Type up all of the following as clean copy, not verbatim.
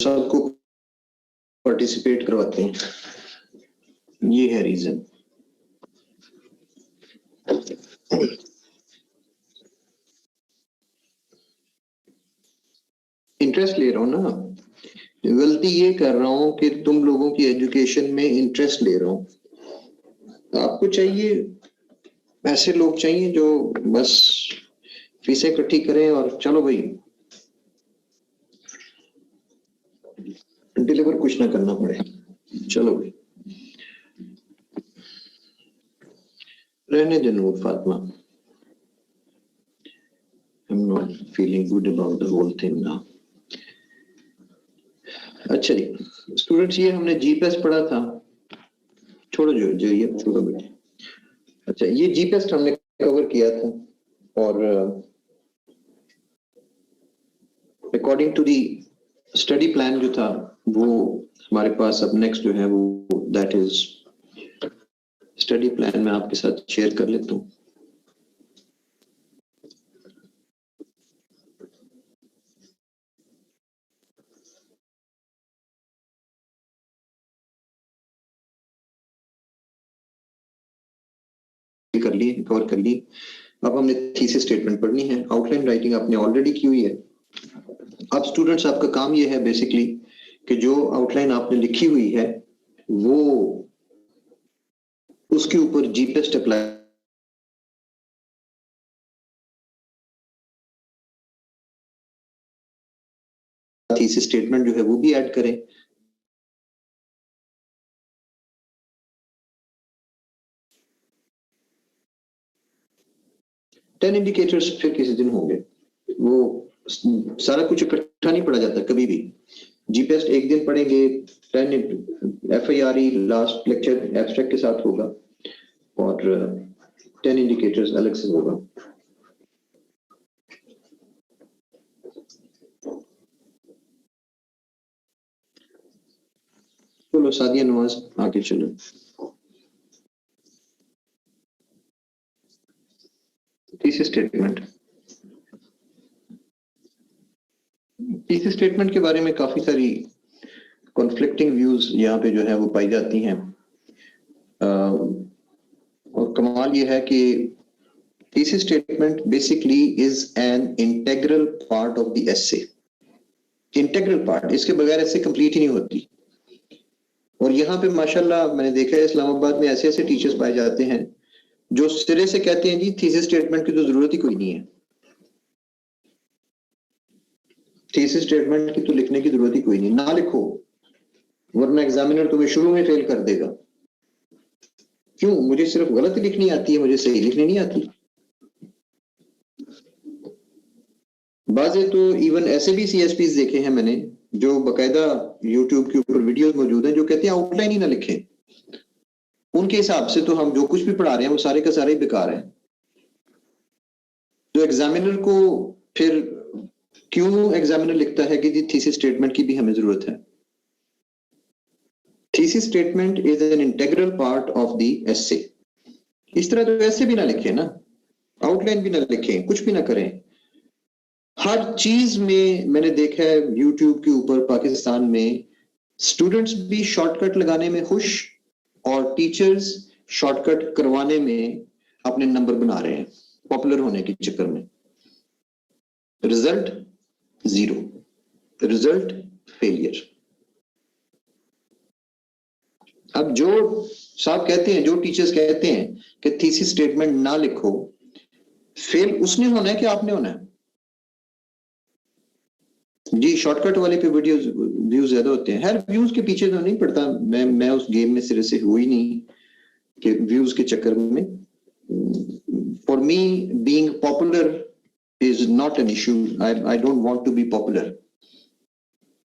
सबको पार्टिसिपेट करवाते हैं, ये है रीजन। इंटरेस्ट ले रहा हूं ना, गलती ये कर रहा हूं कि तुम लोगों की एजुकेशन में इंटरेस्ट ले रहा हूं। आपको चाहिए ऐसे लोग चाहिए जो बस फीसें इकट्ठी करें और चलो भाई डिलीवर कुछ ना करना पड़े, चलो भाई। रहने दे नूर Fatima, I'm not feeling good about the whole thing now. अच्छा जी स्टूडेंट्स, ये हमने जीपीएस पढ़ा था, छोड़ो जो ये छोड़ो बेटे। अच्छा ये जीपीएस हमने कवर किया था और according to the study plan जो था वो हमारे पास अब नेक्स्ट जो है वो दैट इज स्टडी प्लान मैं आपके साथ शेयर कर लेता हूँ। कर ली, कवर कर ली। अब हमने थीसिस स्टेटमेंट पढ़नी है। आउटलाइन राइटिंग आपने ऑलरेडी की हुई है। अब स्टूडेंट्स आपका काम ये है बेसिकली कि जो आउटलाइन आपने लिखी हुई है वो उसके ऊपर जीपीएस अप्लाई थीसिस स्टेटमेंट जो है वो भी ऐड करें। टेन इंडिकेटर्स फिर किसी दिन होंगे, वो सारा कुछ इकट्ठा नहीं पढ़ा जाता कभी भी। जीपीएस एक दिन पढ़ेंगे, 10 एफआईआरई लास्ट लेक्चर एब्स्ट्रैक्ट के साथ होगा और 10 इंडिकेटर्स अलग से होगा। चलो सादिया नवाज आगे चलो। थीसिस स्टेटमेंट, थीसिस स्टेटमेंट के बारे में काफी सारी कॉन्फ्लिक्टिंग व्यूज यहाँ पे जो है वो पाई जाती हैं और कमाल ये है कि thesis statement basically is an integral part of the essay. Integral part, इसके बगैर एसे कंप्लीट ही नहीं होती। और यहाँ पे माशाल्लाह मैंने देखा है इस्लामाबाद में ऐसे ऐसे टीचर्स पाए जाते हैं जो सिरे से कहते हैं जी थीसिस स्टेटमेंट की तो जरूरत ही कोई नहीं है, थीसिस स्टेटमेंट की तो लिखने की जरूरत ही कोई नहीं, ना लिखो वरना एग्जामिनर तुम्हें शुरू में फेल कर देगा। क्यों? मुझे सिर्फ गलत ही लिखनी आती है, मुझे सही लिखनी नहीं आती। बाज़े तो इवन ऐसे भी सीएसपीज देखे हैं मैंने जो बकायदा यूट्यूब के ऊपर वीडियोस मौजूद हैं जो कहते हैं आउटलाइन ही ना लिखें। उनके हिसाब से तो हम जो कुछ भी पढ़ा रहे हैं वो सारे का सारे बेकार है। तो एग्जामिनर को फिर क्यों एग्जामिनर लिखता है कि जी थीसिस स्टेटमेंट की भी हमें जरूरत है। Thesis statement is an integral part of the essay. इस तरह तो ऐसे भी ना लिखें ना, आउटलाइन भी ना लिखें, कुछ भी ना करें। हर चीज में मैंने देखा है यूट्यूब के ऊपर पाकिस्तान में स्टूडेंट्स भी शॉर्टकट लगाने में खुश और टीचर्स शॉर्टकट करवाने में अपने नंबर बना रहे हैं पॉपुलर होने के चक्कर में। Result zero, result failure. अब जो साहब कहते हैं, जो टीचर्स कहते हैं कि थीसिस स्टेटमेंट ना लिखो, फेल उसने होना है कि आपने होना है? जी शॉर्टकट वाले पे वीडियोस व्यूज ज्यादा होते हैं। हर व्यूज के पीछे तो नहीं पड़ता, मैं उस गेम में सिरे से हुई नहीं कि व्यूज के चक्कर में। For me being popular is not an issue. I don't want to be popular,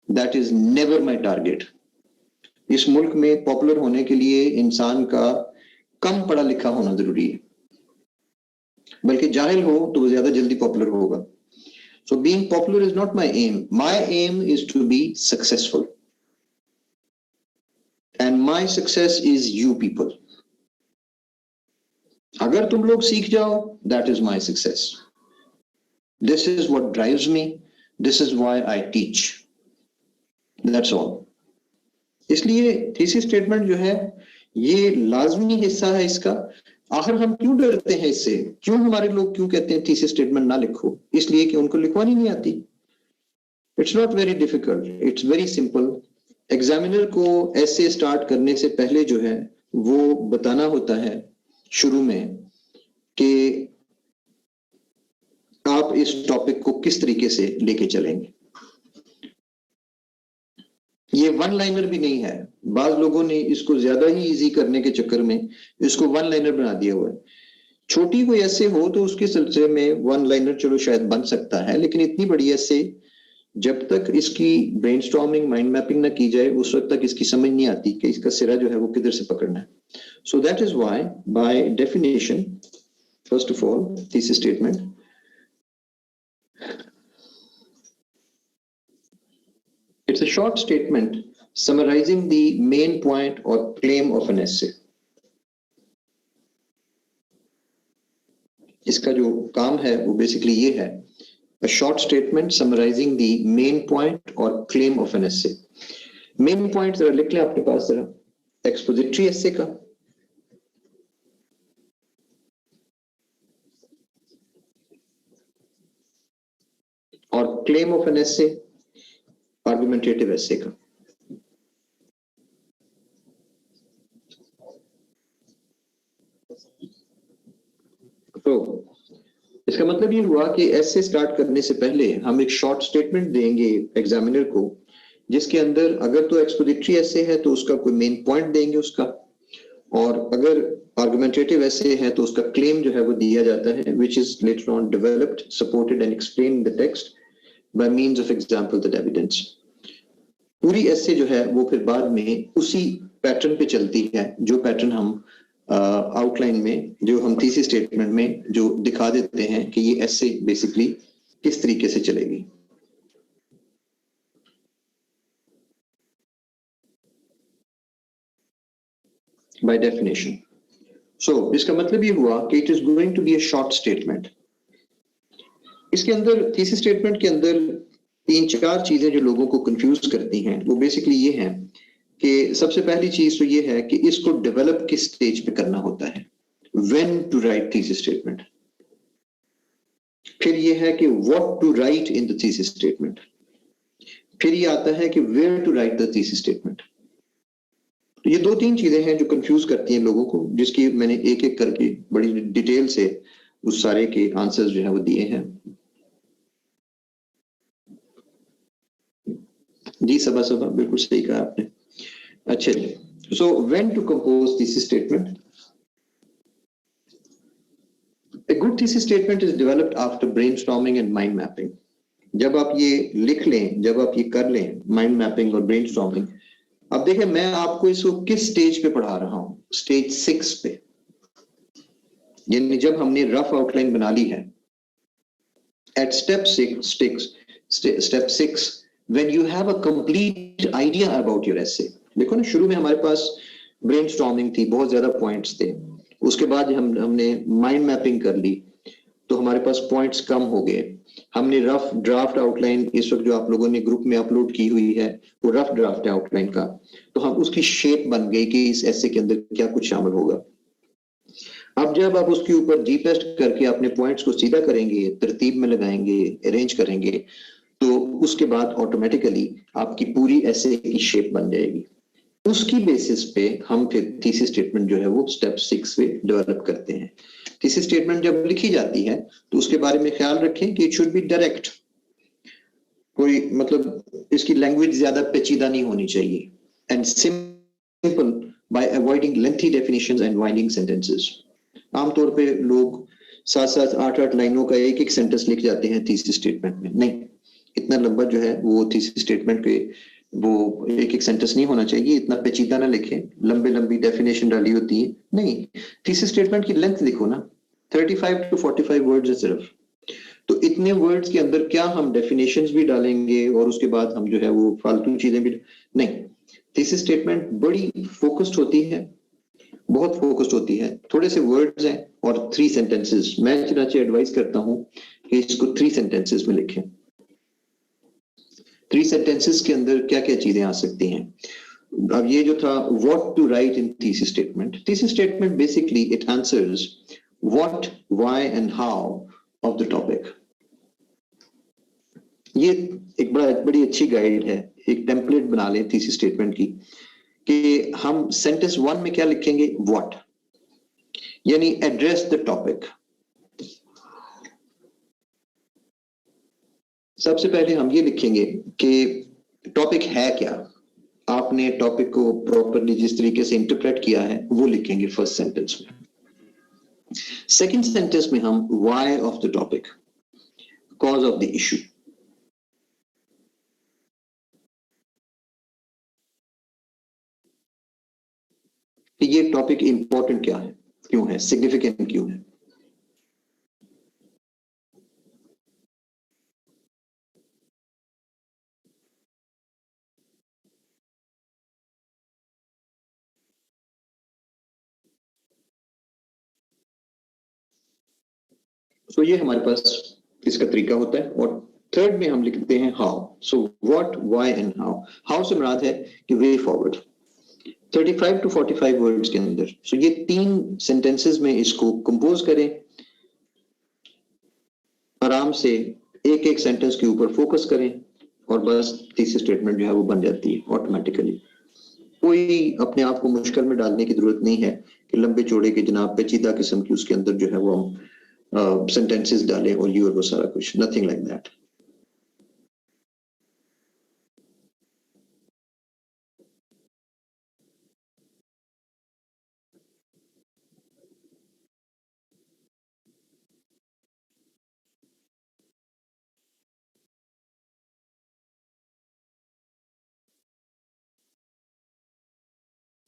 that is never my target. इस मुल्क में पॉपुलर होने के लिए इंसान का कम पढ़ा लिखा होना जरूरी है, बल्कि जाहिल हो तो वो ज्यादा जल्दी पॉपुलर होगा। So being popular is not my aim. My aim is to be successful. And my success is you people. अगर तुम लोग सीख जाओ, that is my success. This is what drives me. This is why I teach. That's all. इसलिए thesis statement जो है ये लाजमी हिस्सा है इसका। आखिर हम क्यों डरते हैं इससे, क्यों हमारे लोग क्यों कहते हैं थीसिस स्टेटमेंट ना लिखो? इसलिए कि उनको लिखवानी नहीं आती। It's not very difficult, it's very simple. Examiner को ऐसे स्टार्ट करने से पहले जो है वो बताना होता है शुरू में कि आप इस टॉपिक को किस तरीके से लेके चलेंगे। ये वन लाइनर भी नहीं है, बाज लोगों ने इसको ज्यादा ही इजी करने के चक्कर में इसको वन लाइनर बना दिया हुआ है। छोटी कोई ऐसे हो तो उसके सिलसिले में वन लाइनर चलो शायद बन सकता है, लेकिन इतनी बड़ी ऐसे जब तक इसकी ब्रेनस्टॉर्मिंग माइंड मैपिंग ना की जाए उस वक्त तक इसकी समझ नहीं आती कि इसका सिरा जो है वो किधर से पकड़ना है। So that is why by definition first of all thesis statement it's a short statement summarizing the main point or claim of an essay. इसका जो काम है वो बेसिकली ये है, a short statement summarizing the main point or claim of an essay. Main point जरा लिख लें आपके पास जरा, expository essay का, और claim of an essay argumentative essay का। तो इसका मतलब ये हुआ कि एसे स्टार्ट करने से पहले हम एक शॉर्ट स्टेटमेंट देंगे एग्जामिनर को, जिसके अंदर अगर तो एक्सपोजिटरी एसे है तो उसका कोई मेन पॉइंट देंगे उसका, और अगर आर्गुमेंटेटिव एसे है तो उसका क्लेम जो है वो दिया जाता है, which is later on developed supported and explain in the text by means of example the evidence. पूरी ऐसे जो है वो फिर बाद में उसी पैटर्न पे चलती है जो पैटर्न हम आउटलाइन में, जो हम थीसिस स्टेटमेंट में जो दिखा देते हैं कि ये ऐसे बेसिकली किस तरीके से चलेगी। By definition. सो इसका मतलब ये हुआ कि it is going to be a short statement. इसके अंदर थीसिस स्टेटमेंट के अंदर तीन चार चीजें जो लोगों को कंफ्यूज करती हैं वो बेसिकली ये हैं कि सबसे पहली चीज तो ये है कि इसको डेवलप किस स्टेज पे करना होता है, when to write thesis statement. फिर ये है कि what to write in the thesis statement. फिर ये आता है कि where to write the thesis statement. तो ये दो तीन चीजें हैं जो कंफ्यूज करती हैं लोगों को, जिसकी मैंने एक एक करके बड़ी डिटेल से उस सारे के आंसर्स जो है वो दिए हैं। जी सबा बिल्कुल सही कहा आपने। अच्छा जी, so when to compose thesis statement. A good thesis statement is developed after brainstorming and mind mapping. जब आप ये लिख लें, जब आप ये कर लें माइंड मैपिंग और ब्रेनस्टॉर्मिंग। अब देखिए मैं आपको इसको किस स्टेज पे पढ़ा रहा हूं, स्टेज 6 पे, यानी जब हमने रफ आउटलाइन बना ली है। At step 6 when you have a complete idea about your essay। देखो ना शुरू में हमारे पास ब्रेनस्टॉर्मिंग थी, बहुत ज्यादा पॉइंट्स थे, उसके बाद हमने माइंड मैपिंग कर ली तो हमारे पास पॉइंट्स कम हो गए। हमने रफ ड्राफ्ट आउटलाइन इस वक्त जो आप लोगों ने ग्रुप में अपलोड की हुई है वो रफ ड्राफ्ट है आउटलाइन का, तो हम उसकी शेप बन गई कि इस essay के अंदर क्या कुछ शामिल होगा। अब जब आप उसके ऊपर जी पेस्ट करके अपने पॉइंट्स को सीधा करेंगे, तरतीब में लगाएंगे, अरेंज करेंगे, तो उसके बाद ऑटोमेटिकली आपकी पूरी ऐसे की शेप बन जाएगी। उसकी बेसिस पे हम फिर थीसिस स्टेटमेंट जो है वो स्टेप 6 में डेवलप करते हैं। थीसिस स्टेटमेंट जब लिखी जाती है तो उसके बारे में ख्याल रखें कि इट शुड बी डायरेक्ट, कोई मतलब इसकी लैंग्वेज ज्यादा पेचीदा नहीं होनी चाहिए, and simple bye avoiding lengthy definitions and winding sentences. आमतौर पे लोग 7-7, 8-8 लाइनों का एक एक सेंटेंस लिख जाते हैं थीसिस स्टेटमेंट में। नहीं, इतना लंबा जो है वो थीसिस स्टेटमेंट के वो एक एक सेंटेंस नहीं होना चाहिए, इतना पेचीदा ना लिखें, लंबी लंबी डेफिनेशन डाली होती है। नहीं, थीसिस स्टेटमेंट की लेंथ देखो ना, 35 to 45 वर्ड्स है सिर्फ। तो इतने वर्ड्स के अंदर क्या हम डेफिनेशंस भी डालेंगे और उसके बाद हम जो है वो फालतू चीजें भी नहीं। थीसिस स्टेटमेंट बड़ी फोकस्ड होती है, बहुत फोकस्ड होती है, थोड़े से वर्ड्स हैं और 3 सेंटेंसेस। मैं चनाचे एडवाइस करता हूं कि इसको 3 सेंटेंसेस में लिखें। 3 सेंटेंसेस के अंदर क्या क्या चीजें आ सकती हैं? अब ये जो था what to write in thesis statement basically it answers what, why and how of the topic. ये एक बड़ी अच्छी गाइड है, एक टेम्पलेट बना लें थीसिस स्टेटमेंट की, कि हम सेंटेंस 1 में क्या लिखेंगे, व्हाट, यानी एड्रेस द टॉपिक। सबसे पहले हम ये लिखेंगे कि टॉपिक है क्या, आपने टॉपिक को प्रॉपरली जिस तरीके से इंटरप्रेट किया है वो लिखेंगे फर्स्ट सेंटेंस में। सेकंड सेंटेंस में हम why of the topic, cause of the issue. ये टॉपिक इंपॉर्टेंट क्या है, क्यों है, सिग्निफिकेंट क्यों है। तो ये हमारे पास इसका तरीका होता है। और थर्ड में हम लिखते हैं how. So what, why and how. How से मुराद है कि वे फॉरवर्ड 35 to 45 वर्ड्स के अंदर। सो ये 3 सेंटेंसेस में इसको कंपोज करें, आराम से एक एक सेंटेंस के ऊपर फोकस करें और बस तीसरी स्टेटमेंट जो है वो बन जाती है ऑटोमेटिकली। कोई अपने आप को मुश्किल में डालने की जरूरत नहीं है कि लंबे चौड़े के जनाब पेचीदा किस्म की उसके अंदर जो है वो हम सेंटेंसेस डालें और ये और वो सारा कुछ, nothing like that.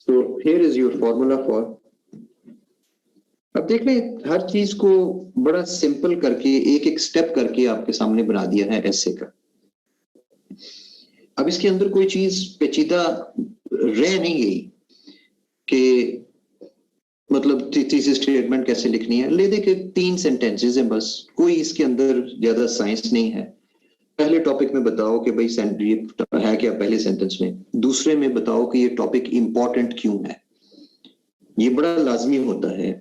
So here is your formula for। अब देख लें, हर चीज को बड़ा सिंपल करके एक एक स्टेप करके आपके सामने बना दिया है ऐसे का। अब इसके अंदर कोई चीज पेचीदा रह नहीं गई कि मतलब तीसरी स्टेटमेंट कैसे लिखनी है। ले दे के 3 सेंटेंसेस हैं बस, कोई इसके अंदर ज्यादा साइंस नहीं है। पहले टॉपिक में बताओ कि भाई ये है क्या पहले सेंटेंस में, दूसरे में बताओ कि ये टॉपिक इंपॉर्टेंट क्यों है। ये बड़ा लाजमी होता है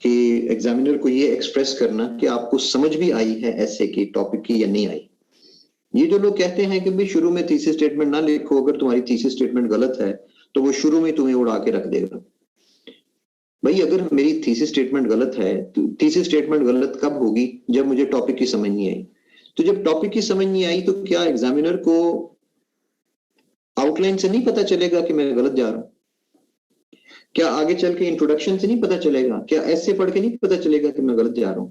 कि एग्जामिनर को ये एक्सप्रेस करना कि आपको समझ भी आई है ऐसे की टॉपिक की या नहीं आई। ये जो लोग कहते हैं कि भाई शुरू में थीसिस स्टेटमेंट ना लिखो, अगर तुम्हारी थीसिस स्टेटमेंट गलत है तो वो शुरू में तुम्हें उड़ा के रख देगा। भाई अगर मेरी थीसिस स्टेटमेंट गलत है तो थीसिस स्टेटमेंट गलत कब होगी, जब मुझे टॉपिक की समझ नहीं आई। तो जब टॉपिक की समझ नहीं आई तो क्या एग्जामिनर को आउटलाइन से नहीं पता चलेगा कि मैं गलत जा रहा हूं? क्या आगे चल के इंट्रोडक्शन से नहीं पता चलेगा? क्या ऐसे पढ़ के नहीं पता चलेगा कि मैं गलत जा रहा हूं?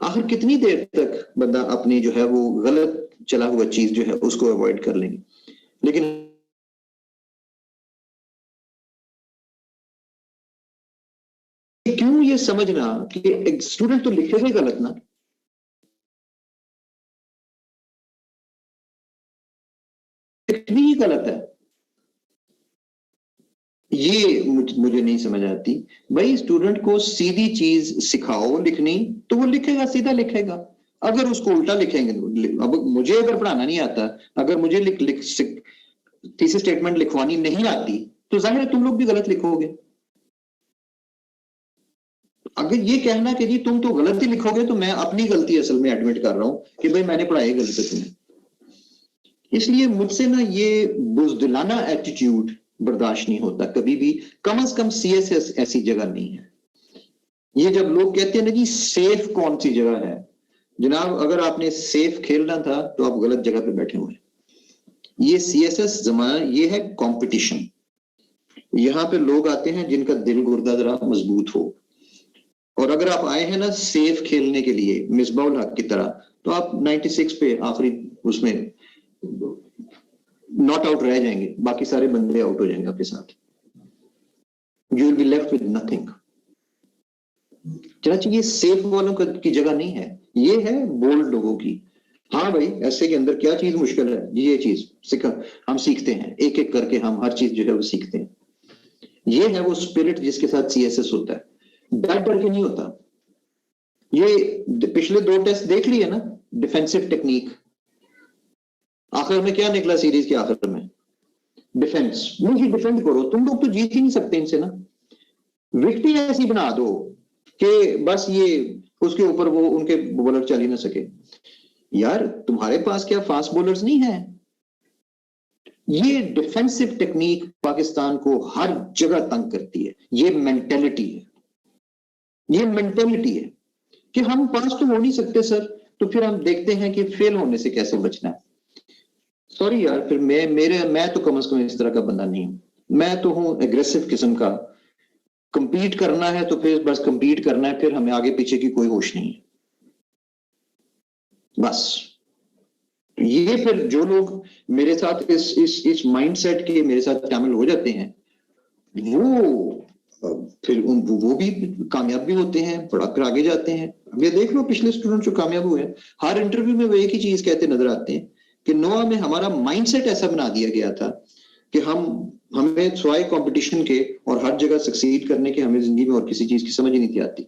आखिर कितनी देर तक बंदा अपनी जो है वो गलत चला हुआ चीज जो है उसको अवॉइड कर लेंगे। लेकिन क्यों ये समझना कि स्टूडेंट तो लिखेगा ही गलत ना, लिखनी ही गलत है, ये मुझे नहीं समझ आती। भाई स्टूडेंट को सीधी चीज सिखाओ लिखनी तो वो लिखेगा, सीधा लिखेगा। अगर उसको उल्टा लिखेंगे, अब मुझे अगर पढ़ाना नहीं आता, अगर मुझे थीसिस स्टेटमेंट लिखवानी नहीं आती तो जाहिर है तुम लोग भी गलत लिखोगे। अगर ये कहना कि जी तुम तो गलत ही लिखोगे तो मैं अपनी गलती असल में एडमिट कर रहा हूं कि भाई मैंने पढ़ाई गलत है तुम्हें। इसलिए मुझसे ना ये बुजदिलाना एटीट्यूड बर्दाश्त नहीं होता कभी भी। कम से कम सीएसएस ऐसी जगह नहीं है। ये जब लोग कहते हैं ना जी सेफ कौन सी जगह है, जनाब अगर आपने सेफ खेलना था तो आप गलत जगह पे बैठे हुए हैं। ये सीएसएस जमाना ये है कंपटीशन। यहाँ पे लोग आते हैं जिनका दिल गुर्दा जरा मजबूत हो, और अगर आप आए हैं ना सेफ खेलने के लिए मिसबाउल हक की तरह, तो आप 96 पे आखिरी उसमें नॉट आउट रह जाएंगे, बाकी सारे बंदे आउट हो जाएंगे आपके साथ। You will be left with nothing. चनाची ये सेफ वालों की जगह नहीं है, ये है बोल्ड लोगों की। हाँ भाई ऐसे के अंदर क्या चीज मुश्किल है, ये चीज सीखा हम सीखते हैं, एक एक करके हम हर चीज जो है वो सीखते हैं। ये है वो स्पिरिट जिसके साथ सीएसएस होता है, डर डर के नहीं होता। ये पिछले 2 टेस्ट देख लिए ना, डिफेंसिव टेक्निक, आखिर में क्या निकला सीरीज के आखिर में? डिफेंस। मुझे डिफेंड करो, तुम लोग तो जीत ही नहीं सकते इनसे ना। विकेट ऐसी बना दो कि बस ये उसके ऊपर वो उनके बॉलर चल ही ना सके। यार तुम्हारे पास क्या फास्ट बॉलर्स नहीं है? ये डिफेंसिव टेक्निक पाकिस्तान को हर जगह तंग करती है। ये मेंटेलिटी है, ये मेंटेलिटी है कि हम पास तो हो नहीं सकते सर, तो फिर हम देखते हैं कि फेल होने से कैसे बचना है। सॉरी यार, फिर मैं तो कम से कम इस तरह का बंदा नहीं हूं। मैं तो हूं एग्रेसिव किस्म का। कंपीट करना है तो फिर बस कंपीट करना है, फिर हमें आगे पीछे की कोई होश नहीं है बस। ये फिर जो लोग मेरे साथ इस माइंडसेट के मेरे साथ शामिल हो जाते हैं, वो फिर वो भी कामयाब भी होते हैं, पढ़ाकर आगे जाते हैं। अब ये देख लो पिछले स्टूडेंट जो कामयाब हुए हैं, हर इंटरव्यू में वो एक ही चीज कहते नजर आते हैं कि नोआ में हमारा माइंडसेट ऐसा बना दिया गया था कि हमें स्वाय कंपटीशन के और हर जगह सक्सीड करने के, हमें जिंदगी में और किसी चीज की समझ ही नहीं थी आती।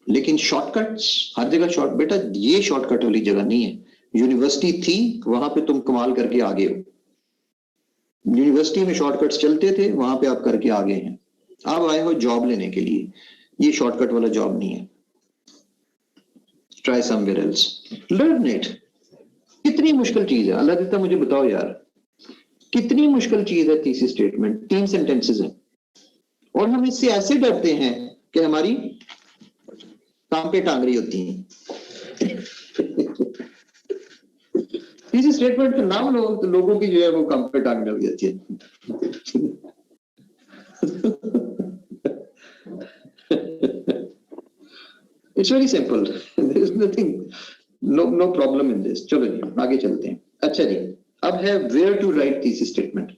लेकिन शॉर्टकट्स हर जगह शॉर्ट, बेटा ये शॉर्टकट वाली जगह नहीं है। यूनिवर्सिटी थी, वहां पे तुम कमाल करके आगे हो। यूनिवर्सिटी में शॉर्टकट्स चलते थे, वहां पे आप करके आगे हैं। आप आए हो जॉब लेने के लिए, ये शॉर्टकट वाला जॉब नहीं है। Try somewhere else, learn it. कितनी मुश्किल चीज है, अल्लाह देता मुझे बताओ यार, कितनी मुश्किल चीज है थीसिस स्टेटमेंट। 3 सेंटेंसेस हैं और हम इससे ऐसे डरते हैं कि हमारी काम पे टांगरी होती है। थीसिस स्टेटमेंट का नाम लोगों की जो है वो काम पे टांगने लग जाती है। It's very simple, there is nothing, no problem in this. चलो जी आगे चलते हैं। अच्छा जी, अब है where to write thesis statement.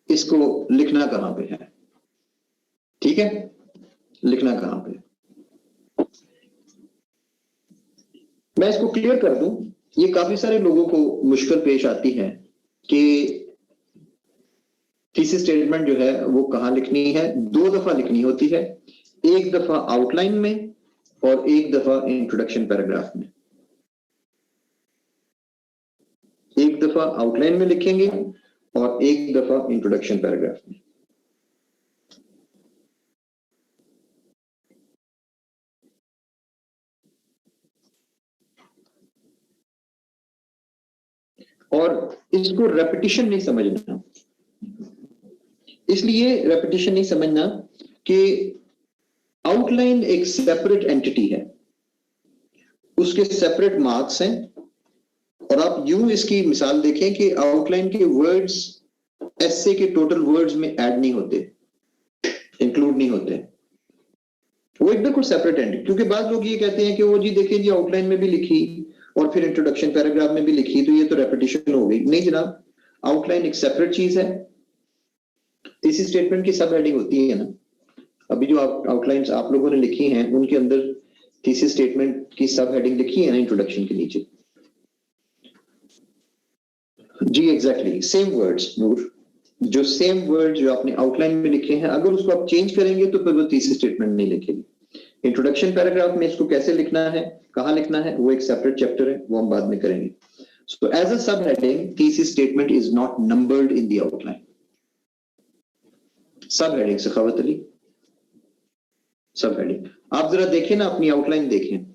इसको लिखना कहां पे है? ठीक है, लिखना कहां पे? मैं इसको क्लियर कर दूं, ये काफी सारे लोगों को मुश्किल पेश आती है कि थीसिस स्टेटमेंट जो है वो कहां लिखनी है। 2 दफा लिखनी होती है, एक दफा आउटलाइन में और एक दफा इंट्रोडक्शन पैराग्राफ में। एक दफा आउटलाइन में लिखेंगे और एक दफा इंट्रोडक्शन पैराग्राफ में। और इसको रेपिटिशन नहीं समझना, इसलिए रेपिटिशन नहीं समझना कि आउटलाइन एक सेपरेट एंटिटी है, उसके सेपरेट मार्क्स हैं। और आप यूं इसकी मिसाल देखें कि आउटलाइन के वर्ड्स एसे के टोटल वर्ड्स में ऐड नहीं होते, इंक्लूड नहीं होते, वो एक बिल्कुल सेपरेट एंटिटी। क्योंकि बाद लोग ये कहते हैं कि वो जी देखिए जी आउटलाइन में भी लिखी और फिर इंट्रोडक्शन पैराग्राफ में भी लिखी, तो ये तो रेपिटिशन हो गई। नहीं जनाब, आउटलाइन एक सेपरेट चीज है। थीसिस स्टेटमेंट की सब हेडिंग होती है ना, अभी जो आउटलाइंस आप लोगों ने लिखी हैं उनके अंदर थीसिस स्टेटमेंट की सब हेडिंग लिखी है ना इंट्रोडक्शन के नीचे। जी एग्जैक्टली सेम वर्ड्स नूर, जो सेम वर्ड जो आपने आउटलाइन में लिखे हैं, अगर उसको आप चेंज करेंगे तो फिर वो थीसिस स्टेटमेंट नहीं लिखेगी। इंट्रोडक्शन पैराग्राफ में इसको कैसे लिखना है, कहां लिखना है, वो एक सेपरेट चैप्टर है, वो हम बाद में करेंगे। सो एज अ सब heading thesis statement is not numbered in the outline. सब हेडिंग सखावत अली, सब हेडिंग आप जरा देखें ना, अपनी आउटलाइन देखें,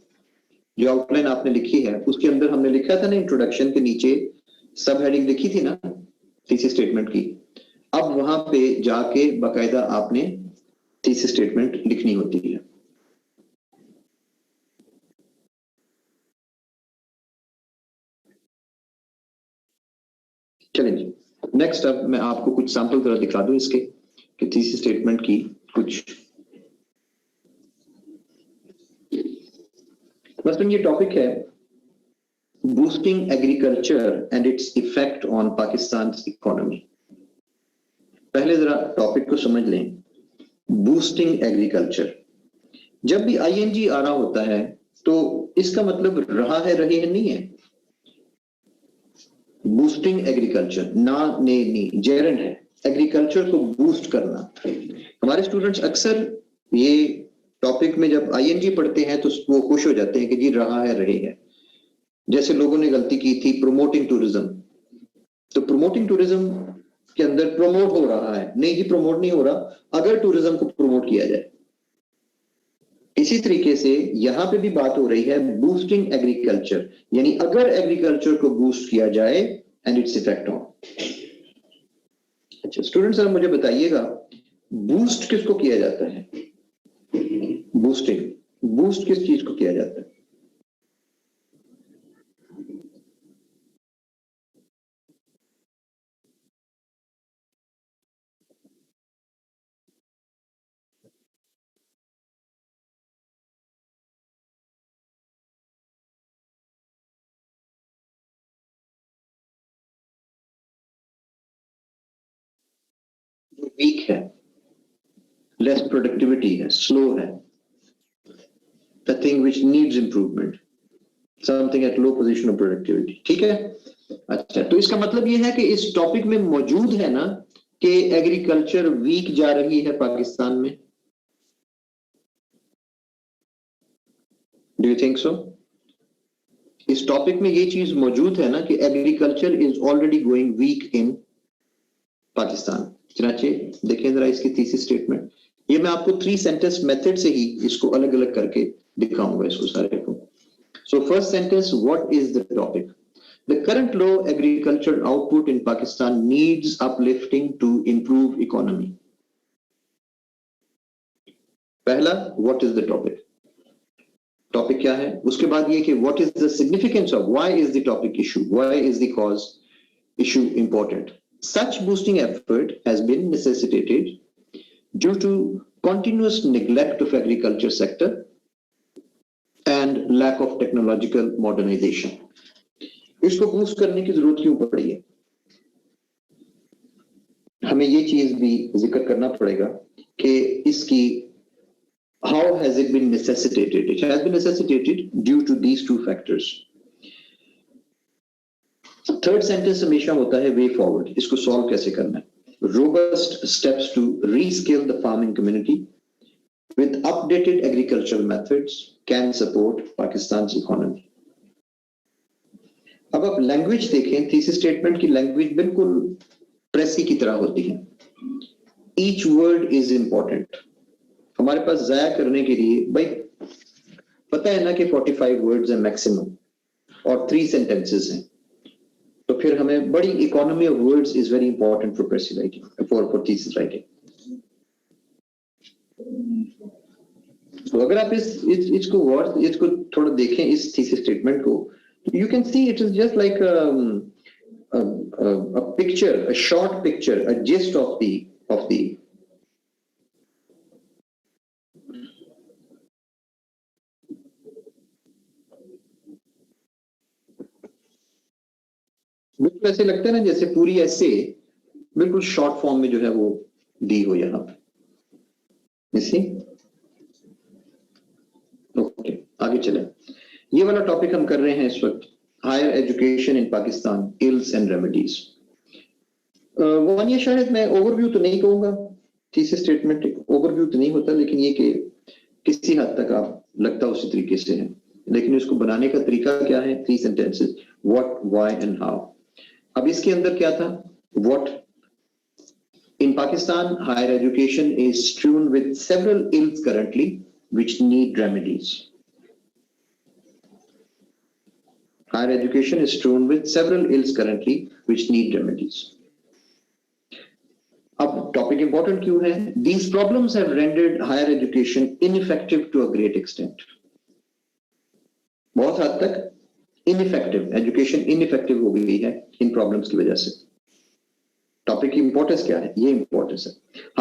जो आउटलाइन आपने लिखी है उसके अंदर हमने लिखा था ना इंट्रोडक्शन के नीचे सब हेडिंग लिखी थी ना थीसिस स्टेटमेंट की। अब वहां पे जाके बाकायदा आपने थीसिस स्टेटमेंट लिखनी होती है। चलें जी नेक्स्ट, अब मैं आपको कुछ सैंपल जरा दिखा दूं इसके कि थीसिस स्टेटमेंट की कुछ, मसलन ये टॉपिक है boosting agriculture and its effect on Pakistan economy. पहले जरा टॉपिक को समझ लें। बूस्टिंग एग्रीकल्चर, जब भी आईएनजी आ रहा होता है तो इसका मतलब रहा है रही है नहीं है। बूस्टिंग एग्रीकल्चर ना ने नी जेरन है, एग्रीकल्चर को बूस्ट करना। हमारे स्टूडेंट्स अक्सर ये टॉपिक में जब आईएनजी पढ़ते हैं तो वो खुश हो जाते हैं कि जी रहा है रही है। जैसे लोगों ने गलती की थी प्रमोटिंग टूरिज्म, तो प्रमोटिंग टूरिज्म के अंदर प्रमोट हो रहा है, नहीं जी प्रमोट नहीं हो रहा, अगर टूरिज्म को प्रमोट किया जाए। इसी तरीके से यहां पे भी बात हो रही है बूस्टिंग एग्रीकल्चर, यानी अगर एग्रीकल्चर को बूस्ट किया जाए एंड इट्स इफेक्ट ऑन। अच्छा स्टूडेंट्स, सर मुझे बताइएगा बूस्ट किसको किया जाता है? बूस्टिंग, बूस्ट किस चीज को किया जाता है? जो वीक है, लेस प्रोडक्टिविटी है, स्लो है, the thing which needs improvement, something at low position of productivity, ठीक है। अच्छा, तो इसका मतलब ये है कि इस टॉपिक में मौजूद है ना कि एग्रीकल्चर वीक जा रही है पाकिस्तान में। Do you think so? इस टॉपिक में ये चीज मौजूद है ना कि agriculture is already going weak in Pakistan. चनाचे देखें जरा इसकी थीसिस स्टेटमेंट। ये मैं आपको 3 सेंटेंस मेथड से ही इसको अलग अलग करके दिखाऊंगा इसको सारे को। So first sentence, what is the topic? The current low agriculture output in Pakistan needs uplifting to improve economy. पहला, what is the topic? Topic क्या है? उसके बाद ये कि what is the significance of, why is the topic issue, why is the cause issue important? Such boosting effort has been necessitated due to continuous neglect of agriculture sector and lack of technological modernization. इसको boost करने की जरूरत क्यों पड़ी है? हमें ये चीज भी जिक्र करना पड़ेगा कि इसकी how has it been necessitated? It has been necessitated due to these 2 factors. Third sentence हमेशा होता है वे फॉरवर्ड, इसको सॉल्व कैसे करना है? Robust steps to reskill the farming community with updated agricultural methods can support Pakistan's economy. अब आप language देखें, थीसिस स्टेटमेंट की लैंग्वेज बिल्कुल प्रेसी की तरह होती है। Each word is important. हमारे पास जाया करने के लिए भाई पता है ना कि 45 वर्ड्स है मैक्सिमम और 3 सेंटेंसेस हैं, तो फिर हमें बड़ी economy of words is very important for प्रेसी writing, for thesis writing. तो अगर आप इसको थोड़ा देखें इस थीसिस स्टेटमेंट को, you can see it is just like a picture, a short picture, a gist of the बिल्कुल ऐसे लगता है ना जैसे पूरी ऐसे बिल्कुल शॉर्ट फॉर्म में जो है वो दी हो यहाँ पे। ओके, आगे चले। ये वाला टॉपिक हम कर रहे हैं इस वक्त, higher education in Pakistan, ills and remedies. ये शायद मैं ओवरव्यू तो नहीं कहूंगा, थीसिस स्टेटमेंट ओवरव्यू तो नहीं होता, लेकिन ये कि किसी हद तक आप लगता उसी तरीके से है, लेकिन इसको बनाने का तरीका क्या है? 3 sentences, what, why and how. अब इसके अंदर क्या था? What, in Pakistan higher education is strewn with several ills currently which need remedies. Higher education is strewn with several ills currently which need remedies. अब टॉपिक इंपॉर्टेंट क्यों है? These problems have rendered higher education ineffective to a great extent. बहुत हद तक ineffective, education ineffective हो गई है इन problems की वजह से। टॉपिक की इंपॉर्टेंस क्या है? ये इंपॉर्टेंस है।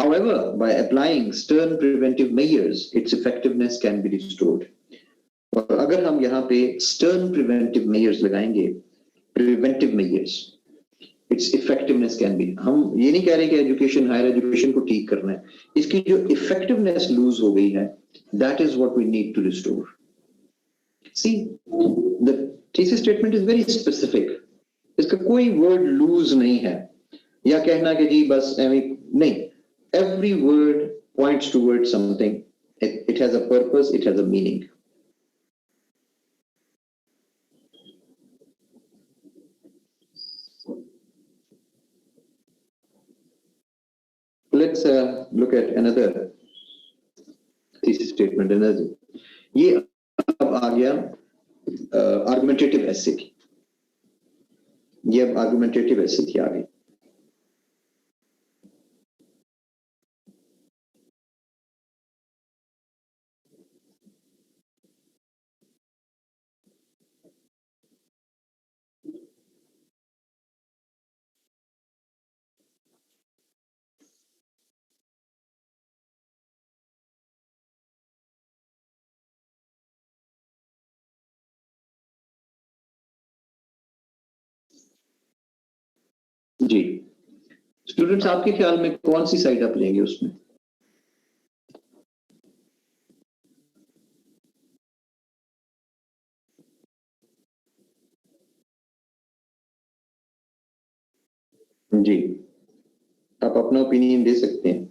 However, by applying stern preventive measures, its effectiveness can be restored. और अगर हम यहाँ पे स्टर्न प्रिवेंटिव मेजर्स लगाएंगे, preventive measures, it's effectiveness can be, हम ये नहीं कह रहे कि एजुकेशन, हायर एजुकेशन को ठीक करना है, इसकी जो इफेक्टिवनेस लूज हो गई है, that is what we need to restore. See, the thesis statement is very specific, इसका कोई वर्ड लूज नहीं है या कहना कि जी बस नहीं, every word points toward something, it has a purpose, it has a meaning. let's look at another thesis statement. ये अब आ गया आर्गुमेंटेटिव एसे की, ये अब आर्गुमेंटेटिव एसे की आ गई। जी स्टूडेंट्स, आपके ख्याल में कौन सी साइड आप लेंगे उसमें? जी आप अपना ओपिनियन दे सकते हैं।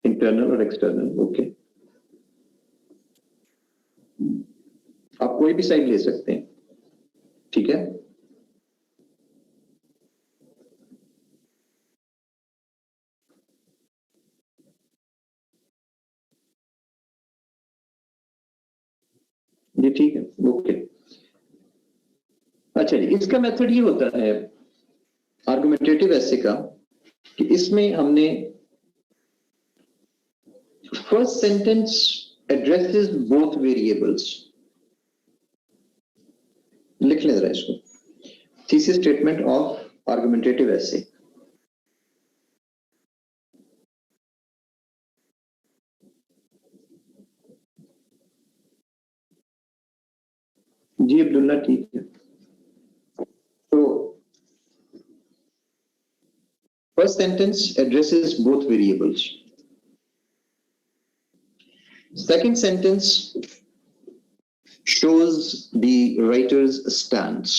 इंटरनल और एक्सटर्नल, ओके। आप कोई भी साइड ले सकते हैं, ठीक है। ये ठीक है, ओके। अच्छा जी, इसका मेथड ये होता है आर्गुमेंटेटिव एसे का कि इसमें हमने first sentence addresses both variables, लिख लें जरा इसको, थीसिस स्टेटमेंट ऑफ आर्गुमेंटेटिव एसे। जी अब्दुल्ला, ठीक है। तो first sentence addresses both variables, second sentence shows the writer's stance.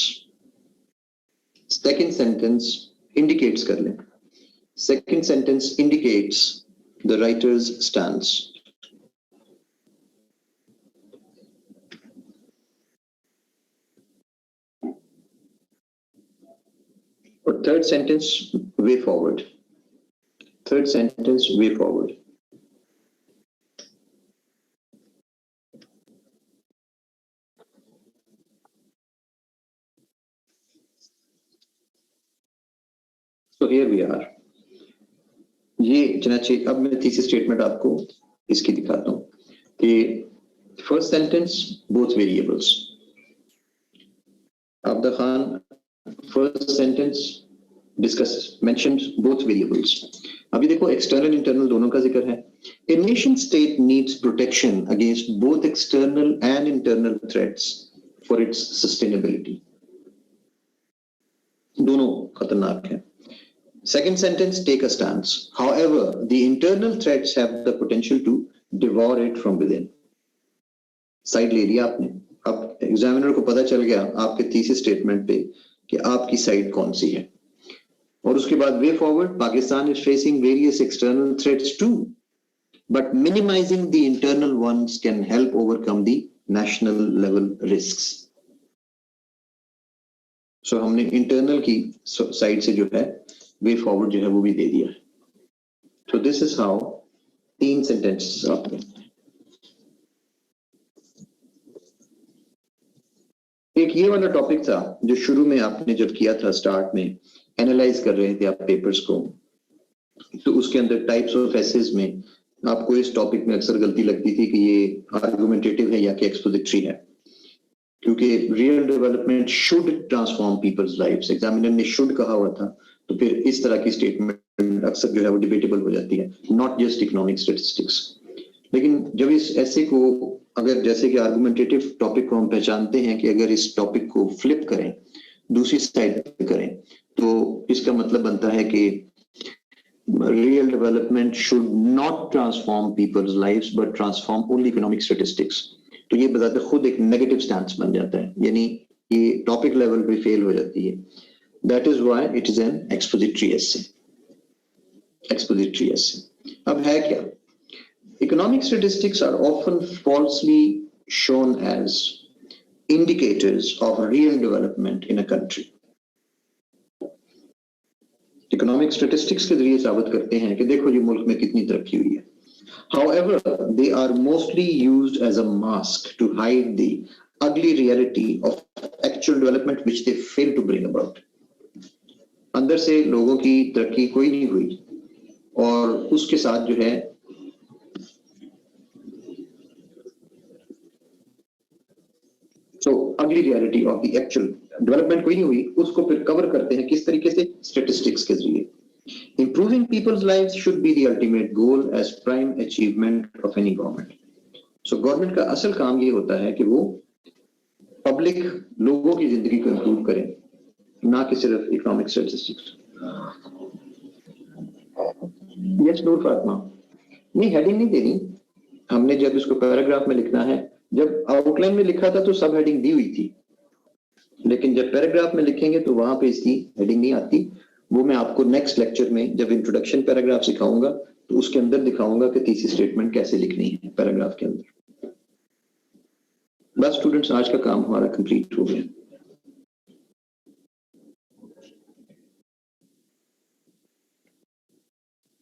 Second sentence indicates कर लें, second sentence indicates the writer's stance. और third sentence way forward, third sentence way forward. So here we are. ये चनाचे अब मैं thesis statement आपको इसकी दिखाता हूं कि फर्स्ट सेंटेंस बोथ वेरिएबल्स, अब्दा खान first sentence discuss mentioned both variables. अभी देखो एक्सटर्नल इंटरनल दोनों का जिक्र है। A nation state needs protection against both external and internal threats for its sustainability. दोनों खतरनाक हैं। Second sentence, take a stance. However, the internal threats have the potential to devour it from within. Side ले लिया आपने, अब examiner को पता चल गया आपके थीसिस स्टेटमेंट पे कि आपकी साइड कौन सी है। और उसके बाद way forward, Pakistan is facing various external threats too, but minimising the internal ones can help overcome the national level risks. So हमने इंटरनल की साइड से जो है वे फॉरवर्ड जो है वो भी दे दिया है। तो दिस इज हाउ तीन सेंटेंसेस आपने। एक ये वाला टॉपिक था जो शुरू में आपने जब किया था, स्टार्ट में एनालाइज कर रहे थे आप पेपर्स को, तो उसके अंदर टाइप्स ऑफ एसेज में आपको इस टॉपिक में अक्सर गलती लगती थी कि ये आर्गुमेंटेटिव है या कि एक्सपोजिटरी है, क्योंकि real development should transform people's lives, examiner ने शुड कहा हुआ था, तो फिर इस तरह की स्टेटमेंट अक्सर जो है वो डिबेटेबल हो जाती है, नॉट जस्ट इकोनॉमिक स्टैटिस्टिक्स। लेकिन जब इस ऐसे को अगर जैसे कि आर्गुमेंटेटिव टॉपिक को हम पहचानते हैं कि अगर इस टॉपिक को फ्लिप करें, दूसरी साइड पे करें, तो इसका मतलब बनता है कि real development should not transform people's lives but transform only economic statistics. तो ये बताते खुद एक नेगेटिव स्टैंस बन जाता है, यानी ये टॉपिक लेवल पे फेल हो जाती है. That is why it is an expository essay. Expository essay. अब है क्या? Economic statistics are often falsely shown as indicators of real development in a country. Economic statistics के जरिए साबित करते हैं कि देखो जी मुल्क में कितनी तरक्की हुई है. However, they are mostly used as a mask to hide the ugly reality of actual development which they fail to bring about. अंदर से लोगों की तरक्की कोई नहीं हुई और उसके साथ जो है अगली reality of the actual development कोई नहीं हुई, उसको फिर कवर करते हैं किस तरीके से? स्टैटिस्टिक्स के जरिए. Improving people's lives should be the ultimate goal as prime achievement of any government. So government का असल काम ये होता है कि वो पब्लिक लोगों की जिंदगी को इंप्रूव करें, ना कि सिर्फ इकोनॉमिक स्टैटिस्टिक्स. यस नूर फातिमा. नहीं, हेडिंग नहीं देनी हमने. जब इसको पैराग्राफ में लिखना है, जब आउटलाइन में लिखा था तो सब हेडिंग दी हुई थी, लेकिन जब पैराग्राफ में लिखेंगे तो वहां पे इसकी हेडिंग नहीं आती. वो मैं आपको नेक्स्ट लेक्चर में जब इंट्रोडक्शन पैराग्राफ सिखाऊंगा तो उसके अंदर दिखाऊंगा कि तीसरी स्टेटमेंट कैसे लिखनी है पैराग्राफ के अंदर. बस स्टूडेंट्स, आज का काम हमारा कंप्लीट हो गया.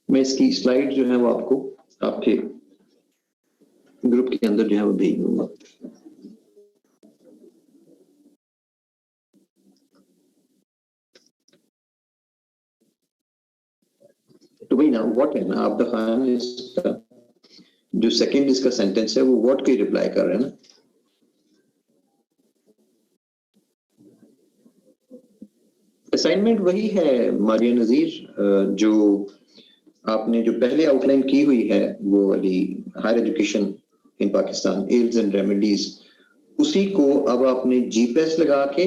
मैं इसकी स्लाइड जो है वो आपको आपके ग्रुप के अंदर जो है वो भेज दूंगा. तो भाई ना व्हाट है ना, आप खान इसका जो सेकंड इसका सेंटेंस है वो व्हाट की रिप्लाई कर रहे हैं ना. असाइनमेंट वही है मारिया नजीर, जो आपने जो पहले आउटलाइन की हुई है वो वाली higher education in Pakistan ills and remedies, उसी को अब आपने जीपीएस लगा के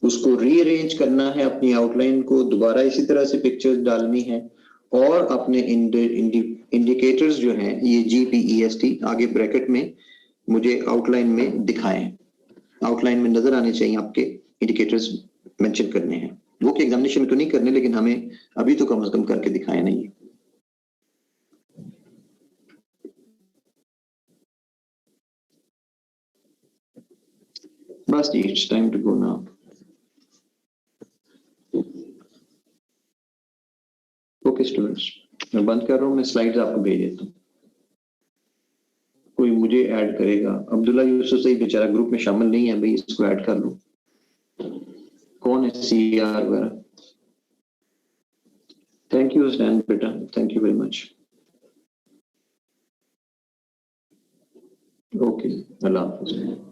उसको रीअरेंज करना है. अपनी आउटलाइन को दोबारा इसी तरह से पिक्चर्स डालनी है और अपने इंडिकेटर्स जो हैं ये GPEST आगे ब्रैकेट में मुझे आउटलाइन में दिखाएं. आउटलाइन में नजर आने चाहिए आपके इंडिकेटर्स मेंशन करने हैं. वो कि एग्जामिनेशन में तो नहीं करने, लेकिन हमें अभी तो कम से कम करके दिखाए नहीं. बस जी, it's time to go now. Okay students, मैं बंद कर रहा हूँ. मैं स्लाइड्स आपको भेज देता हूँ. कोई मुझे ऐड करेगा? अब्दुल्ला यूसुफ सही बेचारा ग्रुप में शामिल नहीं है भाई, इसको ऐड कर लो. कौन है CR वगैरह? थैंक यू स्टैन बेटा, thank you very much. Okay, अल्लाह हाफिज़.